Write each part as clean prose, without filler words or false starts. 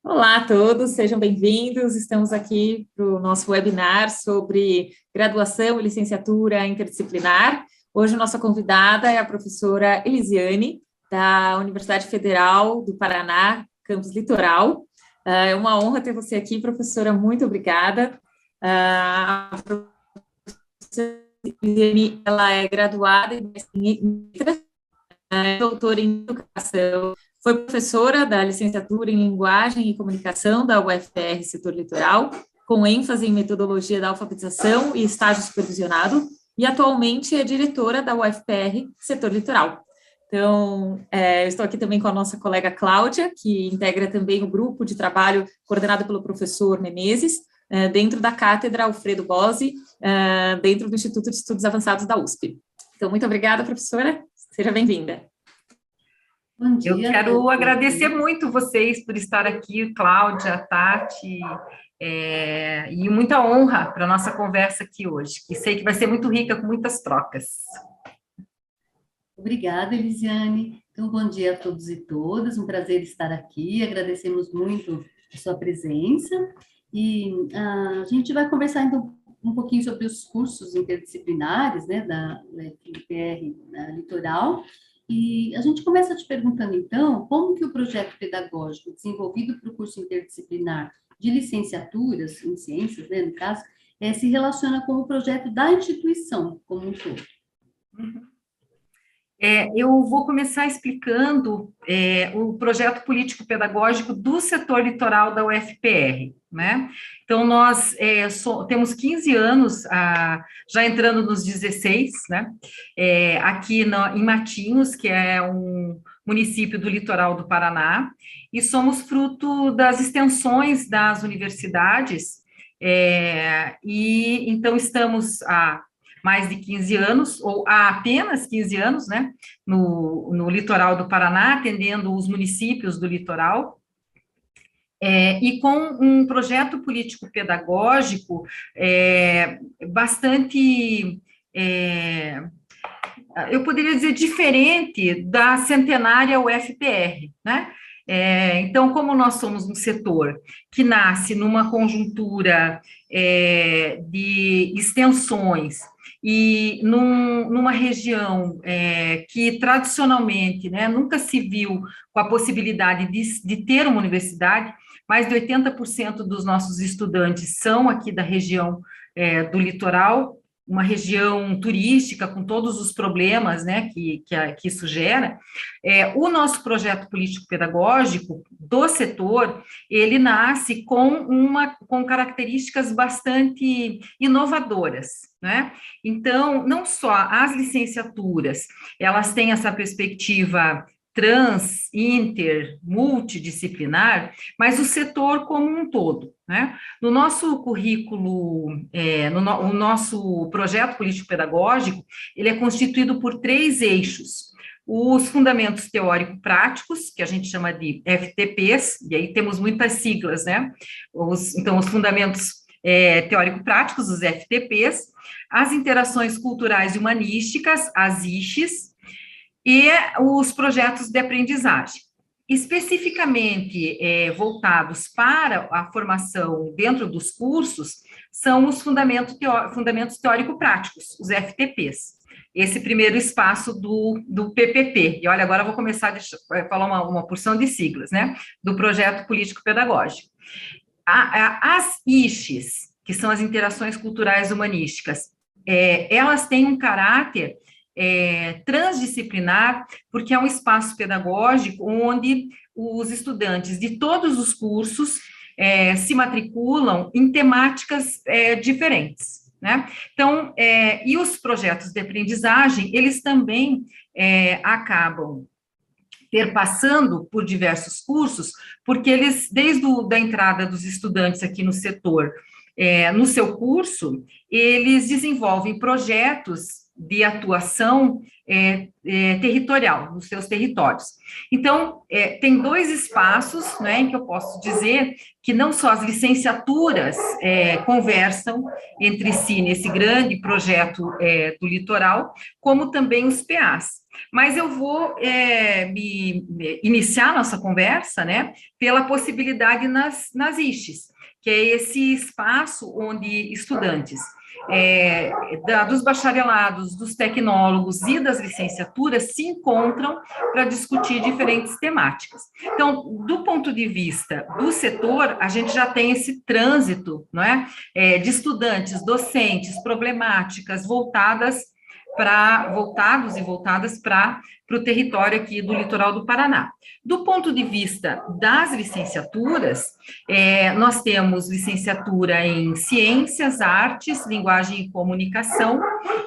Olá a todos, sejam bem-vindos. Estamos aqui para o nosso webinar sobre graduação e licenciatura interdisciplinar. Hoje, nossa convidada é a professora Elisiane, da Universidade Federal do Paraná, Campus Litoral. É uma honra ter você aqui, professora, muito obrigada. A professora Elisiane, ela é graduada em letras, doutora em educação. Foi professora da licenciatura em Linguagem e Comunicação da UFR Setor Litoral, com ênfase em metodologia da alfabetização e estágio supervisionado, e atualmente é diretora da UFR Setor Litoral. Então, eu estou aqui também com a nossa colega Cláudia, que integra também o grupo de trabalho coordenado pelo professor Menezes, dentro da cátedra Alfredo Bozzi, dentro do Instituto de Estudos Avançados da USP. Então, muito obrigada, professora, seja bem-vinda. Bom dia. Eu quero agradecer muito vocês por estar aqui, Cláudia, Tati, e muita honra para a nossa conversa aqui hoje, que sei que vai ser muito rica, com muitas trocas. Obrigada, Elisiane. Então, bom dia a todos e todas, um prazer estar aqui, agradecemos muito a sua presença, e a gente vai conversar, então, um pouquinho sobre os cursos interdisciplinares, né, da UFPR Litoral. E a gente começa te perguntando, então, como que o projeto pedagógico desenvolvido para o curso interdisciplinar de licenciaturas em ciências, né, no caso, se relaciona com o projeto da instituição como um todo? Eu vou começar explicando o projeto político-pedagógico do setor litoral da UFPR, né? Então, nós temos 15 anos, já entrando nos 16, né? Aqui em Matinhos, que é um município do litoral do Paraná, e somos fruto das extensões das universidades, e então estamos há mais de 15 anos, ou há apenas 15 anos, né, no litoral do Paraná, atendendo os municípios do litoral, e com um projeto político-pedagógico bastante, eu poderia dizer, diferente da centenária UFPR, né? Então, como nós somos um setor que nasce numa conjuntura de extensões, e numa região que tradicionalmente, né, nunca se viu com a possibilidade de ter uma universidade, mais de 80% dos nossos estudantes são aqui da região do litoral, uma região turística com todos os problemas, né, que isso gera. O nosso projeto político-pedagógico do setor, ele nasce com características bastante inovadoras, né? Então, não só as licenciaturas, elas têm essa perspectiva trans, inter, multidisciplinar, mas o setor como um todo, né? No nosso currículo, o nosso projeto político-pedagógico, ele é constituído por 3 eixos: os fundamentos teórico-práticos, que a gente chama de FTPs, e aí temos muitas siglas, né? Então, os fundamentos teórico-práticos, os FTPs, as interações culturais e humanísticas, as IXes, e os projetos de aprendizagem. Especificamente voltados para a formação dentro dos cursos, são os fundamentos teórico-práticos, os FTPs. Esse primeiro espaço do PPP. E olha, agora eu vou começar a falar uma porção de siglas, né? Do projeto político-pedagógico. As IXes, que são as interações culturais humanísticas, elas têm um caráter transdisciplinar, porque é um espaço pedagógico onde os estudantes de todos os cursos se matriculam em temáticas diferentes, né? Então, e os projetos de aprendizagem, eles também acabam perpassando por diversos cursos, porque eles, desde a entrada dos estudantes aqui no setor, no seu curso, eles desenvolvem projetos de atuação territorial, nos seus territórios. Então, tem dois espaços, né, em que eu posso dizer que não só as licenciaturas conversam entre si nesse grande projeto do litoral, como também os PAs. Mas eu vou iniciar nossa conversa, né, pela possibilidade nas ISTs, que é esse espaço onde estudantes dos bacharelados, dos tecnólogos e das licenciaturas se encontram para discutir diferentes temáticas. Então, do ponto de vista do setor, a gente já tem esse trânsito, não é? De estudantes, docentes, problemáticas voltados e voltadas para o território aqui do litoral do Paraná. Do ponto de vista das licenciaturas, nós temos licenciatura em Ciências, Artes, Linguagem e Comunicação,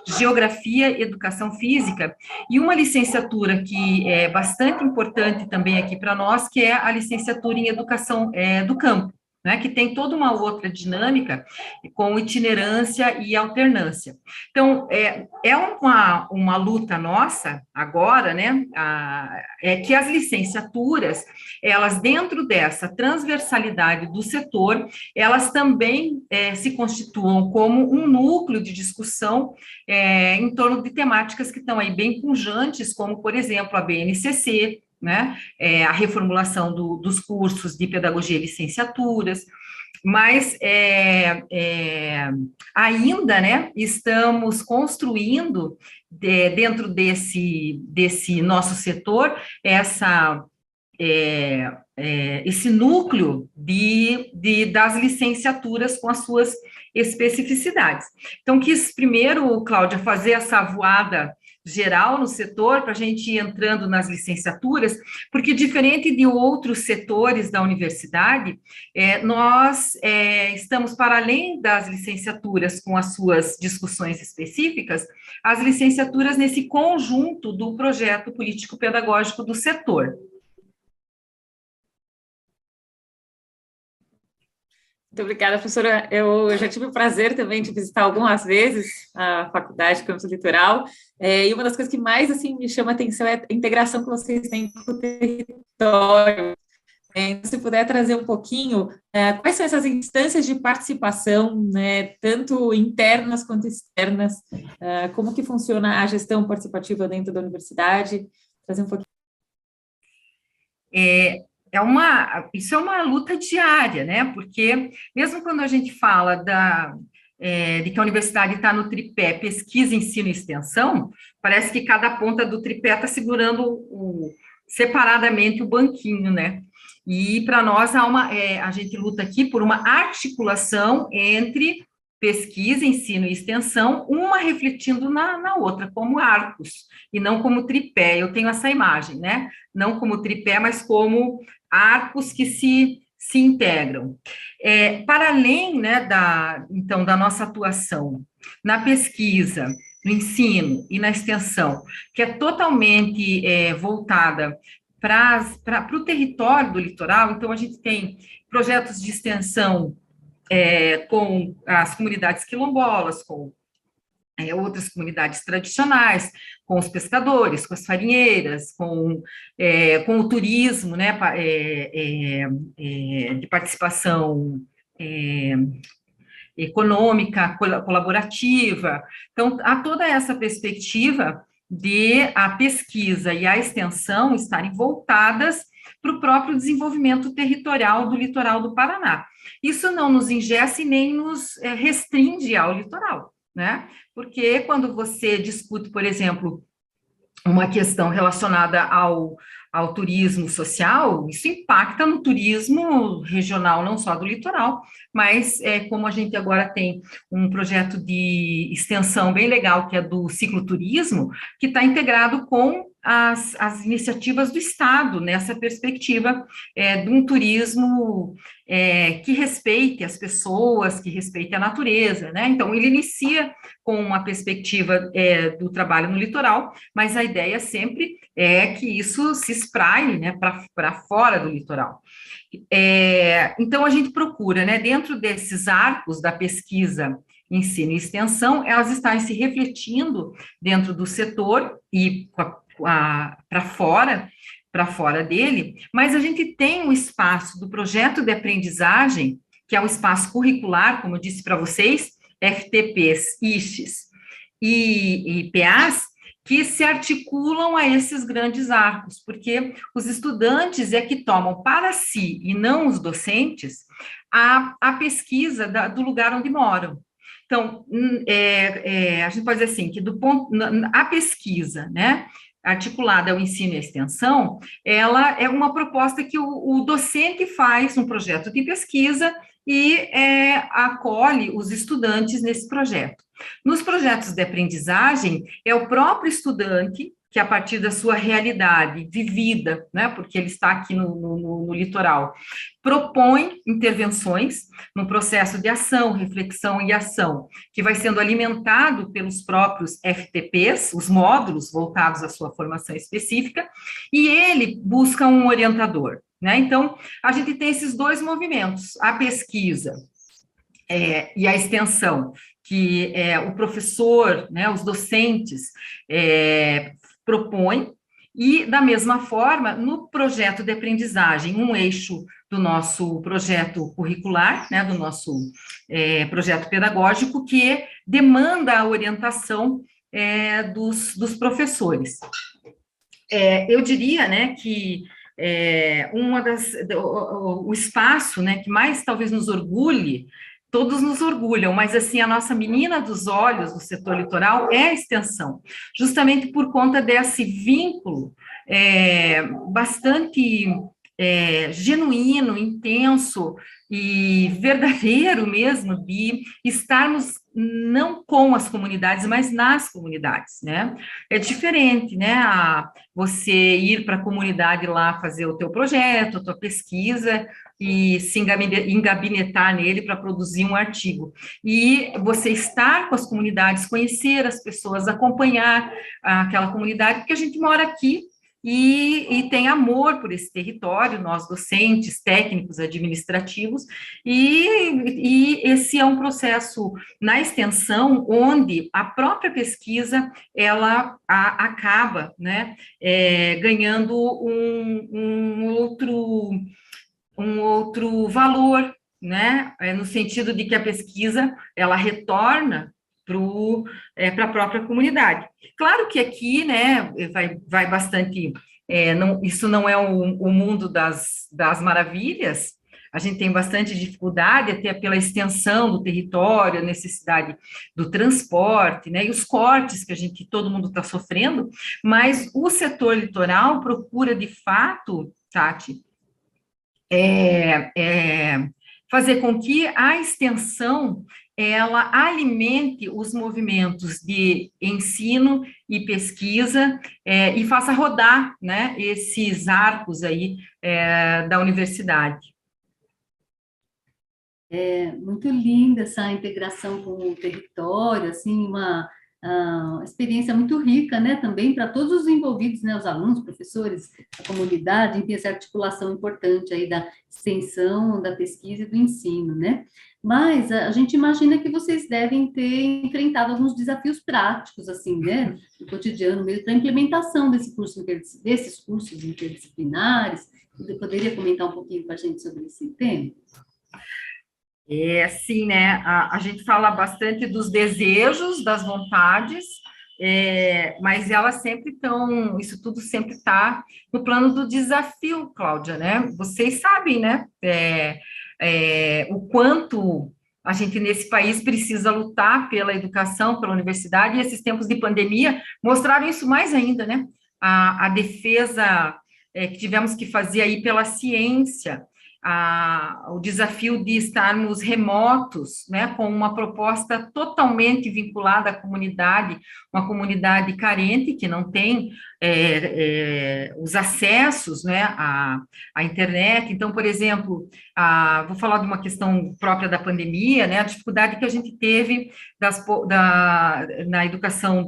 Geografia e Educação Física, e uma licenciatura que é bastante importante também aqui para nós, que é a licenciatura em Educação do Campo, né, que tem toda uma outra dinâmica com itinerância e alternância. Então, uma luta nossa agora, né, que as licenciaturas, elas dentro dessa transversalidade do setor, elas também se constituam como um núcleo de discussão em torno de temáticas que estão aí bem pujantes, como, por exemplo, a BNCC, né, a reformulação dos cursos de pedagogia e licenciaturas, mas ainda, né, estamos construindo dentro desse nosso setor esse núcleo das licenciaturas com as suas especificidades. Então, quis primeiro, Cláudia, fazer essa voada geral no setor, para a gente ir entrando nas licenciaturas, porque diferente de outros setores da universidade, nós estamos, para além das licenciaturas com as suas discussões específicas, as licenciaturas nesse conjunto do projeto político-pedagógico do setor. Muito obrigada, professora. Eu já tive o prazer também de visitar algumas vezes a faculdade Campus Litoral, e uma das coisas que mais assim, me chama a atenção é a integração que vocês têm com o território. Se puder trazer um pouquinho, quais são essas instâncias de participação, né, tanto internas quanto externas, como que funciona a gestão participativa dentro da universidade? Trazer um pouquinho. Isso é uma luta diária, né? Porque mesmo quando a gente fala de que a universidade está no tripé pesquisa, ensino e extensão, parece que cada ponta do tripé está segurando separadamente o banquinho, né? E para nós a gente luta aqui por uma articulação entre pesquisa, ensino e extensão, uma refletindo na outra, como arcos, e não como tripé. Eu tenho essa imagem, né? Não como tripé, mas como arcos que se integram. Para além, né, da nossa atuação na pesquisa, no ensino e na extensão, que é totalmente voltada para o território do litoral, então a gente tem projetos de extensão com as comunidades quilombolas, com outras comunidades tradicionais, com os pescadores, com as farinheiras, com o turismo, né, de participação econômica, colaborativa. Então, há toda essa perspectiva de a pesquisa e a extensão estarem voltadas para o próprio desenvolvimento territorial do litoral do Paraná. Isso não nos engessa e nem nos restringe ao litoral, né? Porque quando você discute, por exemplo, uma questão relacionada ao turismo social, isso impacta no turismo regional, não só do litoral, mas como a gente agora tem um projeto de extensão bem legal, que é do cicloturismo, que está integrado com as iniciativas do Estado nessa perspectiva de um turismo que respeite as pessoas, que respeite a natureza, né? Então, ele inicia com uma perspectiva do trabalho no litoral, mas a ideia sempre é que isso se espraie, né, para fora do litoral. Então, a gente procura, né, dentro desses arcos da pesquisa, ensino e extensão, elas estarem se refletindo dentro do setor e para fora dele, mas a gente tem um espaço do projeto de aprendizagem, que é um espaço curricular, como eu disse para vocês, FTPs, ISTs e PAs, que se articulam a esses grandes arcos, porque os estudantes é que tomam para si, e não os docentes, a pesquisa do lugar onde moram. Então, a gente pode dizer assim, que a pesquisa, né, articulada ao ensino e à extensão, ela é uma proposta que o docente faz um projeto de pesquisa e acolhe os estudantes nesse projeto. Nos projetos de aprendizagem, é o próprio estudante que, a partir da sua realidade vivida, né, porque ele está aqui no litoral, propõe intervenções no processo de ação, reflexão e ação, que vai sendo alimentado pelos próprios FTPs, os módulos voltados à sua formação específica, e ele busca um orientador, né? Então, a gente tem esses dois movimentos, a pesquisa e a extensão, que o professor, né, os docentes propõem, e, da mesma forma, no projeto de aprendizagem, um eixo do nosso projeto curricular, né, do nosso projeto pedagógico, que demanda a orientação dos professores. Eu diria, né, que o espaço, né, que mais talvez nos orgulhe, todos nos orgulham, mas assim, a nossa menina dos olhos do setor litoral é a extensão, justamente por conta desse vínculo bastante genuíno, intenso e verdadeiro mesmo, de estarmos não com as comunidades, mas nas comunidades, né? É diferente, né, você ir para a comunidade lá fazer o teu projeto, a tua pesquisa, e se engabinetar nele para produzir um artigo. E você estar com as comunidades, conhecer as pessoas, acompanhar aquela comunidade, porque a gente mora aqui e tem amor por esse território, nós docentes, técnicos, administrativos, e esse é um processo na extensão, onde a própria pesquisa, ela acaba, né, ganhando um outro valor, né, no sentido de que a pesquisa, ela retorna para a própria comunidade. Claro que aqui, né, vai bastante, isso não é o mundo das maravilhas, a gente tem bastante dificuldade, até pela extensão do território, a necessidade do transporte, né, e os cortes que todo mundo está sofrendo, mas o setor litoral procura, de fato, Tati, fazer com que a extensão ela alimente os movimentos de ensino e pesquisa e faça rodar, né, esses arcos aí da universidade. É muito linda essa integração com o território, assim, uma experiência muito rica, né, também para todos os envolvidos, né, os alunos, professores, a comunidade, tem essa articulação importante aí da extensão, da pesquisa e do ensino, né? Mas a gente imagina que vocês devem ter enfrentado alguns desafios práticos, assim, né, no cotidiano, mesmo, para a implementação desses cursos interdisciplinares. Você poderia comentar um pouquinho com a gente sobre esse tema? Assim, né, a gente fala bastante dos desejos, das vontades, mas elas sempre estão, isso tudo sempre está no plano do desafio, Cláudia, né? Vocês sabem, né, o quanto a gente nesse país precisa lutar pela educação, pela universidade, e esses tempos de pandemia mostraram isso mais ainda, né? A defesa que tivemos que fazer aí pela ciência, o desafio de estarmos remotos, né, com uma proposta totalmente vinculada à comunidade, uma comunidade carente, que não tem os acessos, né, à internet. Então, por exemplo, vou falar de uma questão própria da pandemia, né, a dificuldade que a gente teve na educação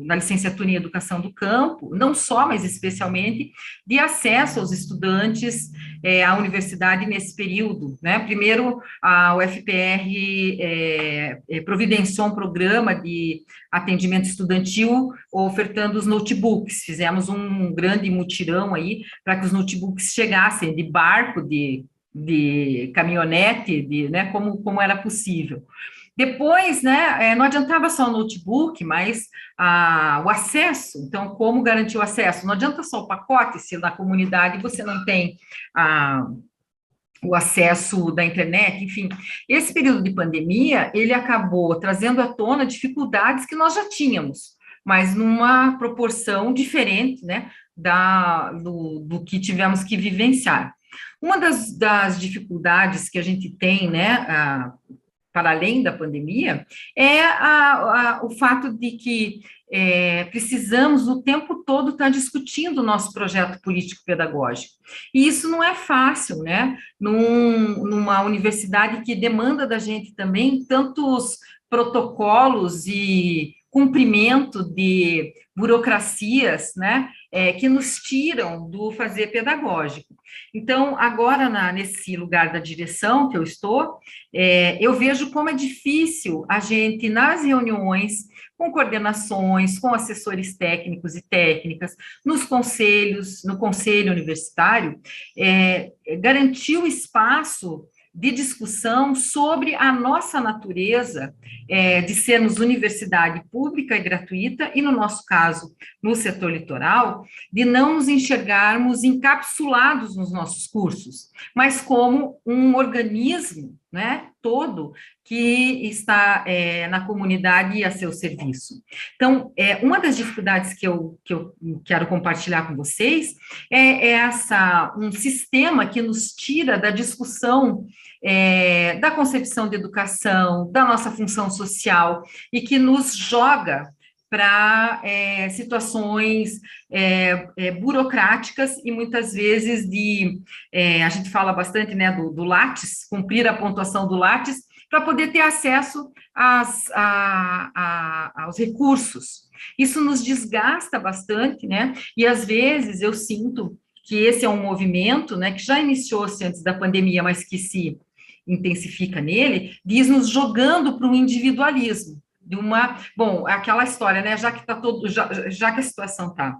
na licenciatura em educação do campo, não só, mas especialmente, de acesso aos estudantes à universidade nesse período, né. Primeiro, a UFPR providenciou um programa de atendimento estudantil ofertando os notebooks. Fizemos um grande mutirão aí para que os notebooks chegassem de barco, de caminhonete, né, como era possível. Depois, né, não adiantava só o notebook, mas o acesso. Então, como garantir o acesso? Não adianta só o pacote, se na comunidade você não tem o acesso da internet, enfim. Esse período de pandemia, ele acabou trazendo à tona dificuldades que nós já tínhamos, mas numa proporção diferente, né, do que tivemos que vivenciar. Uma das dificuldades que a gente tem, né, para além da pandemia, é o fato de que precisamos o tempo todo estar discutindo o nosso projeto político-pedagógico. E isso não é fácil, né? Numa universidade que demanda da gente também tantos protocolos e cumprimento de burocracias, né? Que nos tiram do fazer pedagógico. Então, agora, nesse lugar da direção que eu estou, eu vejo como é difícil a gente, nas reuniões, com coordenações, com assessores técnicos e técnicas, nos conselhos, no conselho universitário, garantir o espaço de discussão sobre a nossa natureza de sermos universidade pública e gratuita, e no nosso caso, no setor litoral, de não nos enxergarmos encapsulados nos nossos cursos, mas como um organismo, né, todo que está na comunidade e a seu serviço. Então, uma das dificuldades que eu quero compartilhar com vocês é um sistema que nos tira da discussão da concepção de educação, da nossa função social, e que nos joga para situações burocráticas e muitas vezes a gente fala bastante, né, do Lattes, cumprir a pontuação do Lattes, para poder ter acesso aos recursos. Isso nos desgasta bastante, né, e às vezes eu sinto que esse é um movimento, né, que já iniciou-se antes da pandemia, mas que se intensifica nele, diz nos jogando para um individualismo. Bom, aquela história, né? Já que que a situação está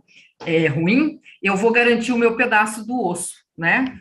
ruim, eu vou garantir o meu pedaço do osso, né?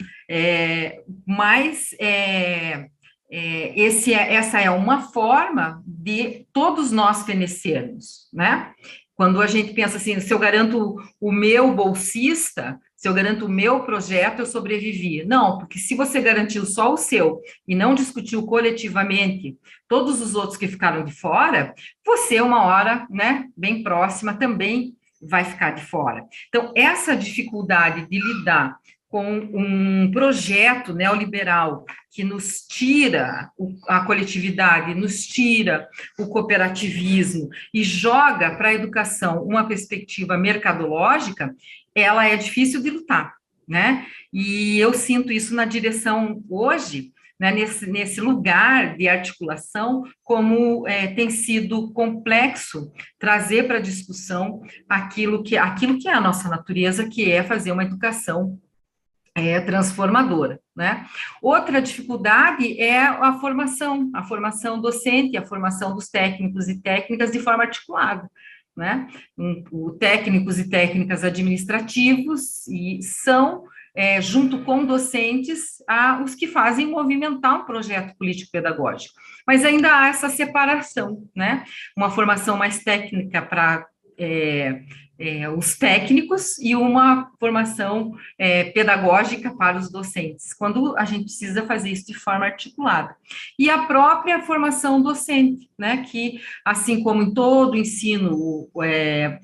Essa é uma forma de todos nós fenecermos, né? Quando a gente pensa assim, se eu garanto o meu bolsista, se eu garanto o meu projeto, eu sobrevivi. Não, porque se você garantiu só o seu e não discutiu coletivamente todos os outros que ficaram de fora, você, uma hora, né, bem próxima, também vai ficar de fora. Então, essa dificuldade de lidar com um projeto neoliberal que nos tira a coletividade, nos tira o cooperativismo e joga para a educação uma perspectiva mercadológica, ela é difícil de lutar, né? E eu sinto isso na direção hoje, né, nesse lugar de articulação, como tem sido complexo trazer para a discussão aquilo que é a nossa natureza, que é fazer uma educação transformadora, né? Outra dificuldade é a formação docente, a formação dos técnicos e técnicas de forma articulada, né? Técnicos e técnicas administrativos são, junto com docentes, os que fazem movimentar um projeto político-pedagógico. Mas ainda há essa separação, né? Uma formação mais técnica para os técnicos e uma formação pedagógica para os docentes, quando a gente precisa fazer isso de forma articulada. E a própria formação docente, né, que, assim como em todo o ensino,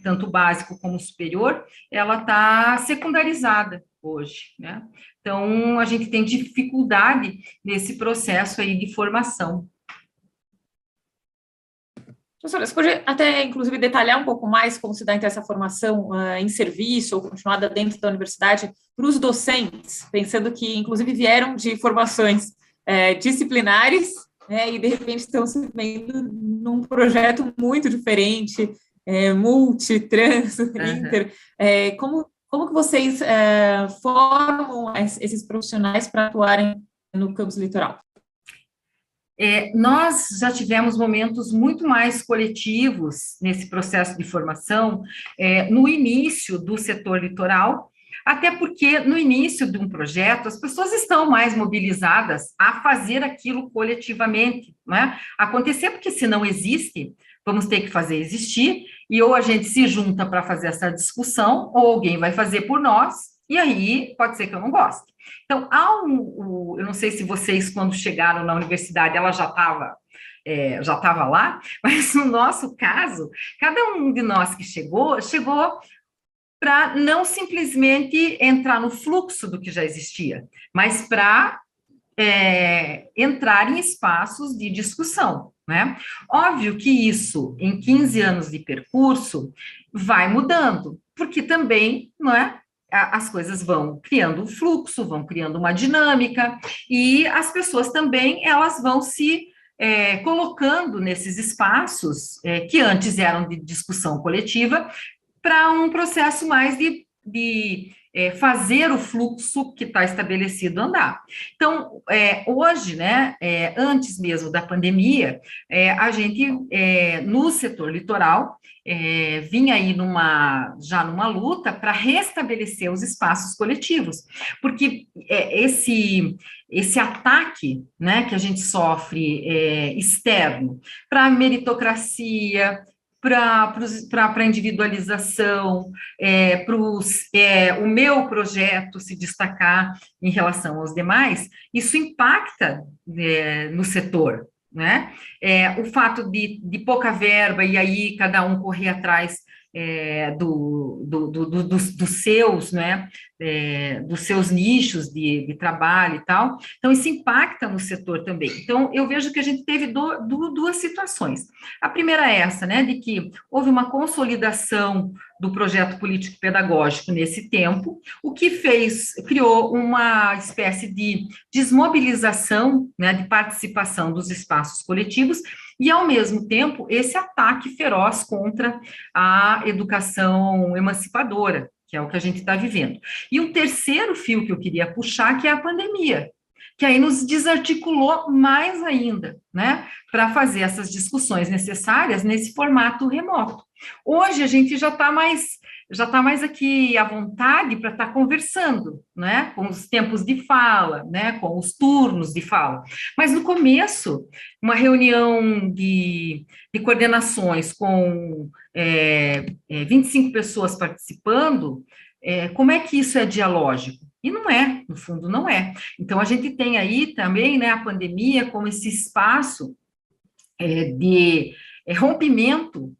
tanto básico como superior, ela está secundarizada hoje, né? Então, a gente tem dificuldade nesse processo aí de formação. Professora, você pode até, inclusive, detalhar um pouco mais como se dá, então, essa formação em serviço ou continuada dentro da universidade para os docentes, pensando que, inclusive, vieram de formações disciplinares, né, e, de repente, estão se vendo num projeto muito diferente, multi, trans, inter. Como que vocês formam esses profissionais para atuarem no campus litoral? Nós já tivemos momentos muito mais coletivos nesse processo de formação no início do setor litoral, até porque no início de um projeto as pessoas estão mais mobilizadas a fazer aquilo coletivamente, né? Acontecer, porque se não existe, vamos ter que fazer existir, e ou a gente se junta para fazer essa discussão, ou alguém vai fazer por nós, e aí pode ser que eu não goste. Então, eu não sei se vocês, quando chegaram na universidade, ela já estava lá, mas no nosso caso, cada um de nós que chegou para não simplesmente entrar no fluxo do que já existia, mas para entrar em espaços de discussão, né? Óbvio que isso, em 15 anos de percurso, vai mudando, porque também, não é? As coisas vão criando um fluxo, vão criando uma dinâmica, e as pessoas também, elas vão se colocando nesses espaços que antes eram de discussão coletiva, para um processo mais de fazer o fluxo que está estabelecido andar. Então, hoje, né, antes mesmo da pandemia, a gente, no setor litoral, vinha aí já numa luta para restabelecer os espaços coletivos, porque esse ataque, né, que a gente sofre externo para a meritocracia, para a individualização, o meu projeto se destacar em relação aos demais, isso impacta no setor, né? O fato de pouca verba, e aí cada um correr atrás dos seus, né, dos seus nichos de trabalho e tal. Então, isso impacta no setor também. Então, eu vejo que a gente teve duas situações. A primeira é essa, né, de que houve uma consolidação do projeto político-pedagógico nesse tempo, o que criou uma espécie de desmobilização, né, de participação dos espaços coletivos, e, ao mesmo tempo, esse ataque feroz contra a educação emancipadora, que é o que a gente está vivendo. E um terceiro fio que eu queria puxar, que é a pandemia, que aí nos desarticulou mais ainda, né, para fazer essas discussões necessárias nesse formato remoto. Hoje a gente já está mais aqui à vontade para estar conversando, né, com os tempos de fala, né, com os turnos de fala. Mas no começo, uma reunião de coordenações com 25 pessoas participando, como é que isso é dialógico? E não é, no fundo, não é. Então, a gente tem aí também, né, a pandemia como esse espaço de rompimento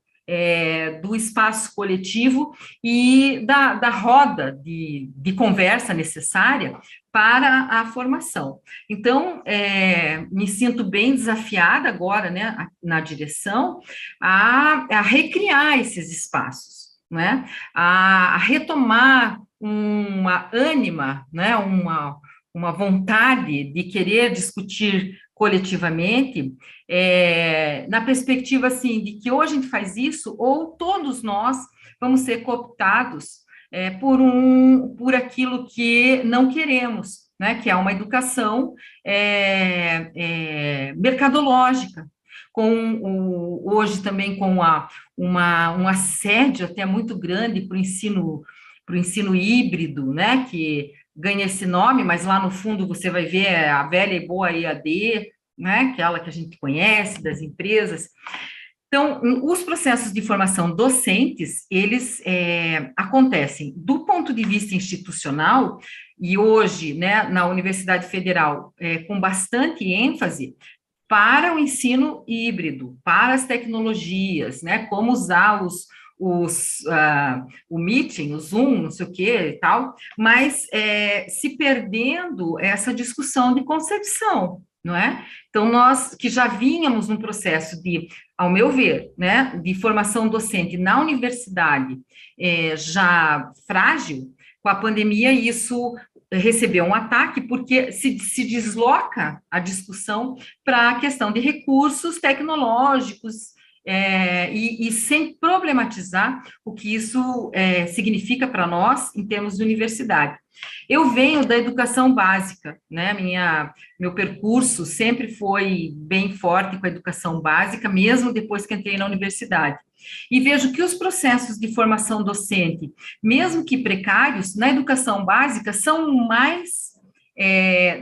do espaço coletivo e da roda de conversa necessária para a formação. Então, me sinto bem desafiada agora, né, na direção, a recriar esses espaços, né, a retomar uma ânima, né, uma vontade de querer discutir coletivamente, na perspectiva, assim, de que ou a gente faz isso, ou todos nós vamos ser cooptados por aquilo que não queremos, né, que é uma educação mercadológica, hoje também com um assédio até muito grande para o ensino híbrido, né, que ganha esse nome, mas lá no fundo você vai ver a velha e boa EAD, né, aquela que a gente conhece das empresas. Então, os processos de formação docentes, eles acontecem do ponto de vista institucional, e hoje, né, na Universidade Federal, com bastante ênfase, para o ensino híbrido, para as tecnologias, né, como usar o Meeting, o Zoom, não sei o que e tal, mas se perdendo essa discussão de concepção, não é? Então, nós que já vínhamos num processo de, ao meu ver, né, de formação docente na universidade já frágil, com a pandemia isso recebeu um ataque, porque se desloca a discussão para a questão de recursos tecnológicos, e sem problematizar o que isso significa para nós em termos de universidade. Eu venho da educação básica, né? Meu percurso sempre foi bem forte com a educação básica, mesmo depois que entrei na universidade. E vejo que os processos de formação docente, mesmo que precários, na educação básica são mais,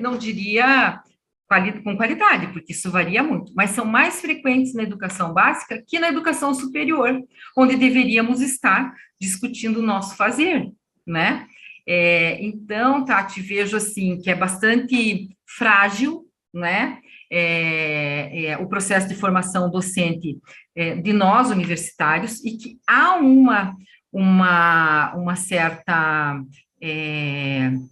não diria com qualidade, porque isso varia muito, mas são mais frequentes na educação básica que na educação superior, onde deveríamos estar discutindo o nosso fazer, né? Então, Tati, vejo assim que é bastante frágil, né? O processo de formação docente de nós, universitários, e que há uma certa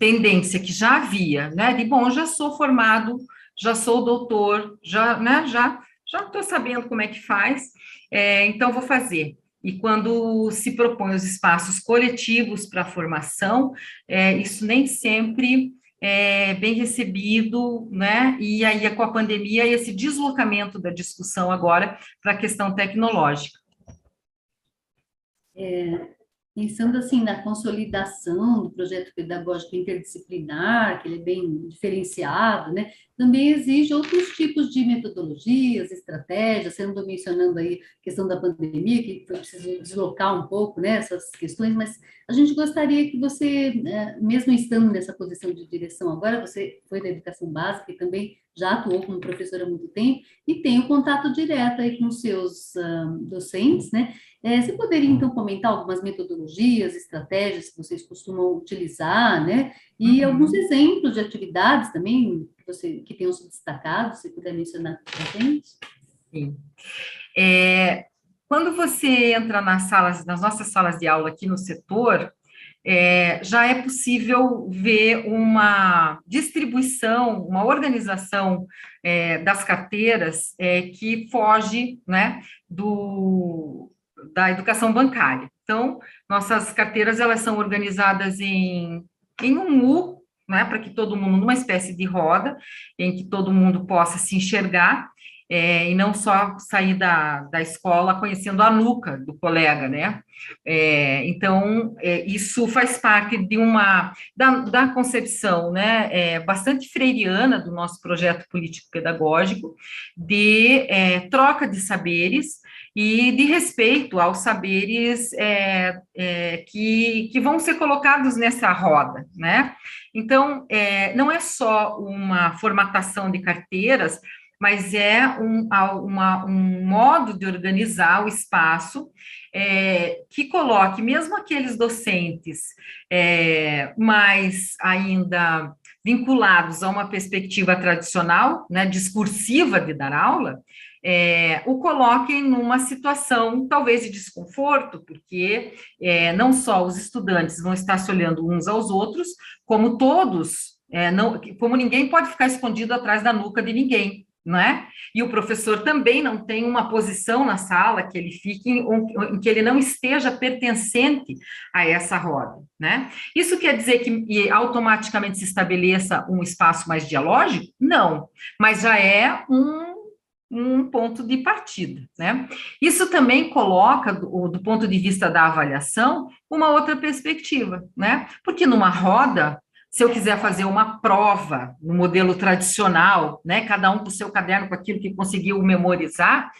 tendência que já havia, né? De, bom, já sou formado, já sou doutor, né? Já estou sabendo como é que faz, então vou fazer. E quando se propõe os espaços coletivos para a formação, isso nem sempre é bem recebido, né? E aí, com a pandemia, esse deslocamento da discussão agora para a questão tecnológica. Pensando assim na consolidação do projeto pedagógico interdisciplinar, que ele é bem diferenciado, né? Também exige outros tipos de metodologias, estratégias, você andou mencionando aí a questão da pandemia, que foi preciso deslocar um pouco, né, essas questões, mas a gente gostaria que você, mesmo estando nessa posição de direção agora, você foi da educação básica e também já atuou como professora há muito tempo, e tem o contato direto aí com os seus docentes, né? Você poderia, então, comentar algumas metodologias, estratégias que vocês costumam utilizar, né? E alguns exemplos de atividades também que tenham se destacado, se puder mencionar para a gente. Sim. Quando você entra nas nossas salas de aula aqui no setor, já é possível ver uma distribuição, uma organização das carteiras que foge, né, da educação bancária. Então, nossas carteiras, elas são organizadas em um U, né, para que todo mundo, numa espécie de roda, em que todo mundo possa se enxergar, e não só sair da escola conhecendo a nuca do colega, né? Então, isso faz parte da concepção, né, bastante freiriana do nosso projeto político-pedagógico, de troca de saberes e de respeito aos saberes que vão ser colocados nessa roda, né? Então, não é só uma formatação de carteiras, mas é um modo de organizar o espaço que coloque mesmo aqueles docentes mais ainda vinculados a uma perspectiva tradicional, né, discursiva de dar aula, o coloquem numa situação talvez de desconforto, porque não só os estudantes vão estar se olhando uns aos outros, como todos, como ninguém pode ficar escondido atrás da nuca de ninguém, não é? E o professor também não tem uma posição na sala que ele fique em que ele não esteja pertencente a essa roda, né? Isso quer dizer que automaticamente se estabeleça um espaço mais dialógico? Não, mas já é um ponto de partida, né? Isso também coloca, do ponto de vista da avaliação, uma outra perspectiva, né? Porque numa roda, se eu quiser fazer uma prova no modelo tradicional, né, cada um com o seu caderno, com aquilo que conseguiu memorizar,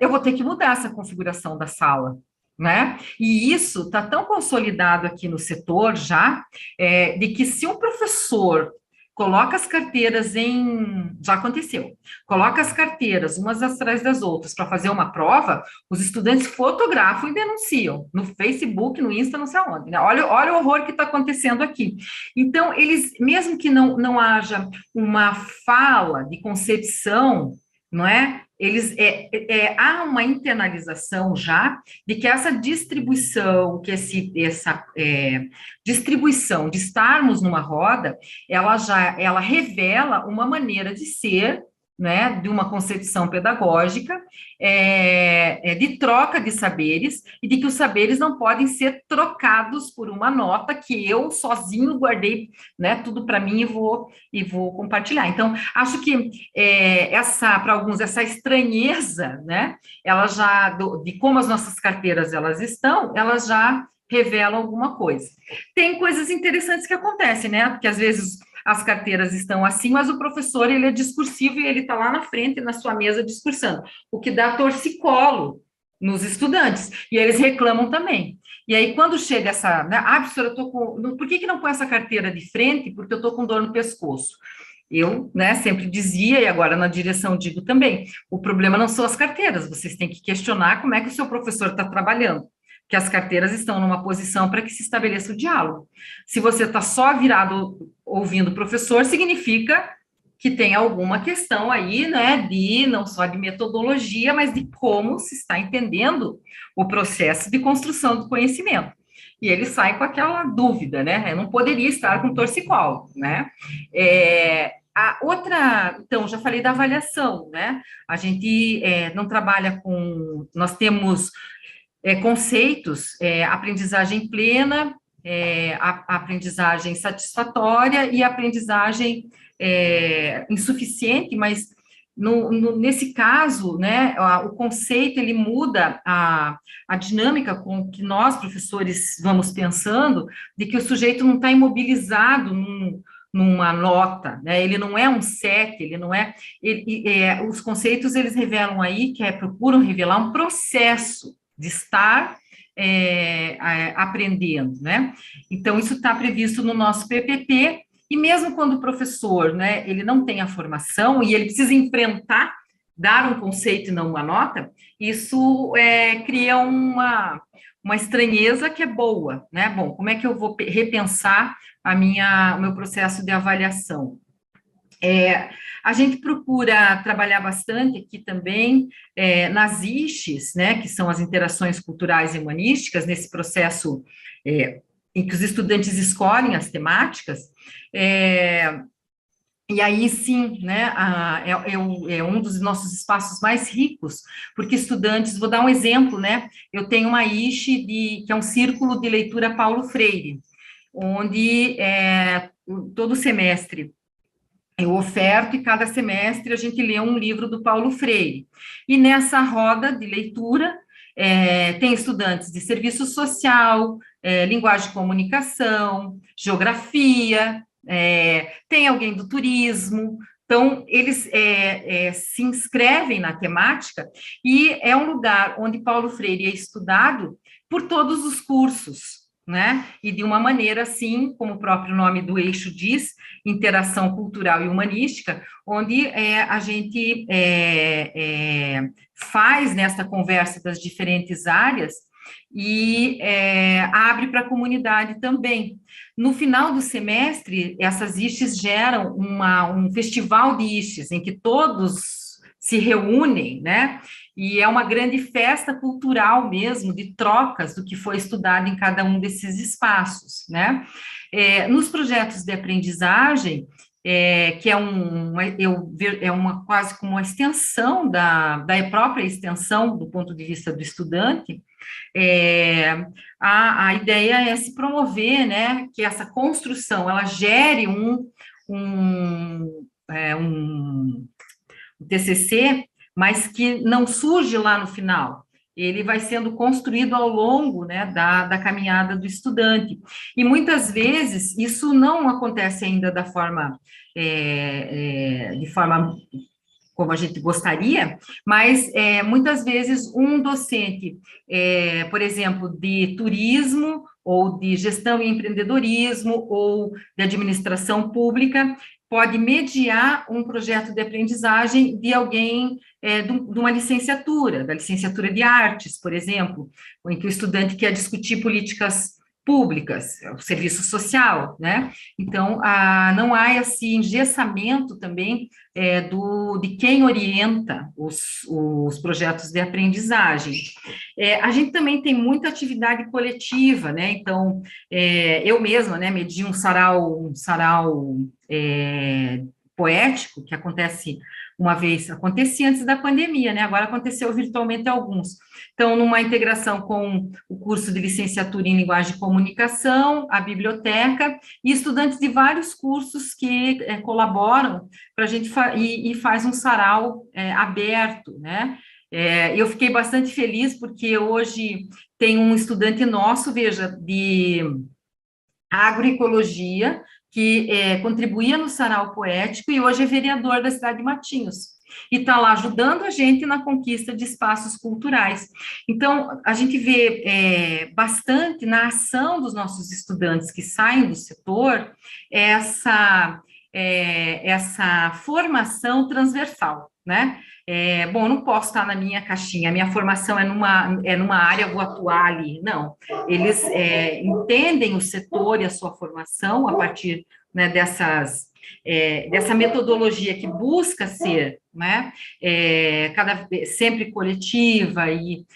eu vou ter que mudar essa configuração da sala, né? E isso está tão consolidado aqui no setor já, de que se um professor coloca as carteiras já aconteceu, coloca as carteiras umas atrás das outras para fazer uma prova, os estudantes fotografam e denunciam no Facebook, no Insta, não sei aonde, né? Olha o horror que está acontecendo aqui. Então, eles, mesmo que não haja uma fala de concepção, não é? há uma internalização já de que essa distribuição, distribuição de estarmos numa roda, ela revela uma maneira de ser, né, de uma concepção pedagógica, de troca de saberes, e de que os saberes não podem ser trocados por uma nota que eu sozinho guardei, né, tudo para mim e vou compartilhar. Então, acho que para alguns, essa estranheza, né, ela de como as nossas carteiras elas já revelam alguma coisa. Tem coisas interessantes que acontecem, né, porque às vezes as carteiras estão assim, mas o professor, ele é discursivo e ele está lá na frente, na sua mesa, discursando, o que dá torcicolo nos estudantes, e eles reclamam também. E aí, quando chega essa, né, professora, por que não põe essa carteira de frente? Porque eu estou com dor no pescoço. Eu, né, sempre dizia, e agora na direção digo também, o problema não são as carteiras, vocês têm que questionar como é que o seu professor está trabalhando, que as carteiras estão numa posição para que se estabeleça o diálogo. Se você está só virado ouvindo o professor, significa que tem alguma questão aí, né, não só de metodologia, mas de como se está entendendo o processo de construção do conhecimento. E ele sai com aquela dúvida, né, eu não poderia estar com torcicolo, né. A outra, então, já falei da avaliação, né, a gente não trabalha nós temos conceitos, aprendizagem plena, a aprendizagem satisfatória e a aprendizagem insuficiente, mas nesse caso, né, o conceito, ele muda a dinâmica com que nós, professores, vamos pensando, de que o sujeito não está imobilizado numa nota, né, ele não é um 7, ele não é... os conceitos, eles revelam aí, procuram revelar um processo de estar aprendendo, né? Então, isso está previsto no nosso PPP, e mesmo quando o professor, né, ele não tem a formação e ele precisa enfrentar, dar um conceito e não uma nota, isso cria uma estranheza que é boa, né? Bom, como é que eu vou repensar o meu processo de avaliação? A gente procura trabalhar bastante aqui também nas ISHES, né, que são as interações culturais e humanísticas, nesse processo em que os estudantes escolhem as temáticas, e aí sim, né, é um dos nossos espaços mais ricos, porque estudantes, vou dar um exemplo, né, eu tenho uma ISHE que é um círculo de leitura Paulo Freire, onde todo semestre eu oferto e cada semestre a gente lê um livro do Paulo Freire. E nessa roda de leitura tem estudantes de serviço social, linguagem de comunicação, geografia, tem alguém do turismo. Então, eles se inscrevem na temática e é um lugar onde Paulo Freire é estudado por todos os cursos, né? E de uma maneira, assim, como o próprio nome do eixo diz, interação cultural e humanística, onde a gente faz nessa conversa das diferentes áreas e abre para a comunidade também. No final do semestre, essas ISHES geram um festival de ISHES, em que todos se reúnem, né? E é uma grande festa cultural mesmo, de trocas do que foi estudado em cada um desses espaços, né? Nos projetos de aprendizagem, que é quase como uma extensão da própria extensão do ponto de vista do estudante, a ideia é se promover, né, que essa construção, ela gere um TCC, mas que não surge lá no final, ele vai sendo construído ao longo, né, da caminhada do estudante, e muitas vezes isso não acontece ainda de forma como a gente gostaria, mas muitas vezes um docente, por exemplo, de turismo, ou de gestão e empreendedorismo, ou de administração pública, pode mediar um projeto de aprendizagem de alguém de uma licenciatura, da licenciatura de artes, por exemplo, em que o estudante quer discutir políticas públicas, o serviço social, né? Então, não há esse engessamento também de quem orienta os projetos de aprendizagem. A gente também tem muita atividade coletiva, né? Então, eu mesma, né, medi um sarau poético, que acontecia antes da pandemia, né? Agora aconteceu virtualmente alguns. Então, numa integração com o curso de licenciatura em linguagem e comunicação, a biblioteca, e estudantes de vários cursos que colaboram para a gente e faz um sarau aberto, né? Eu fiquei bastante feliz porque hoje tem um estudante nosso, veja, de agroecologia, que contribuía no sarau poético e hoje é vereador da cidade de Matinhos. E está lá ajudando a gente na conquista de espaços culturais. Então, a gente vê bastante na ação dos nossos estudantes que saem do setor essa formação transversal, né? Bom, eu não posso estar na minha caixinha, a minha formação é numa área, eu vou atuar ali. Não, eles entendem o setor e a sua formação a partir, né, dessa metodologia que busca ser, né, sempre coletiva e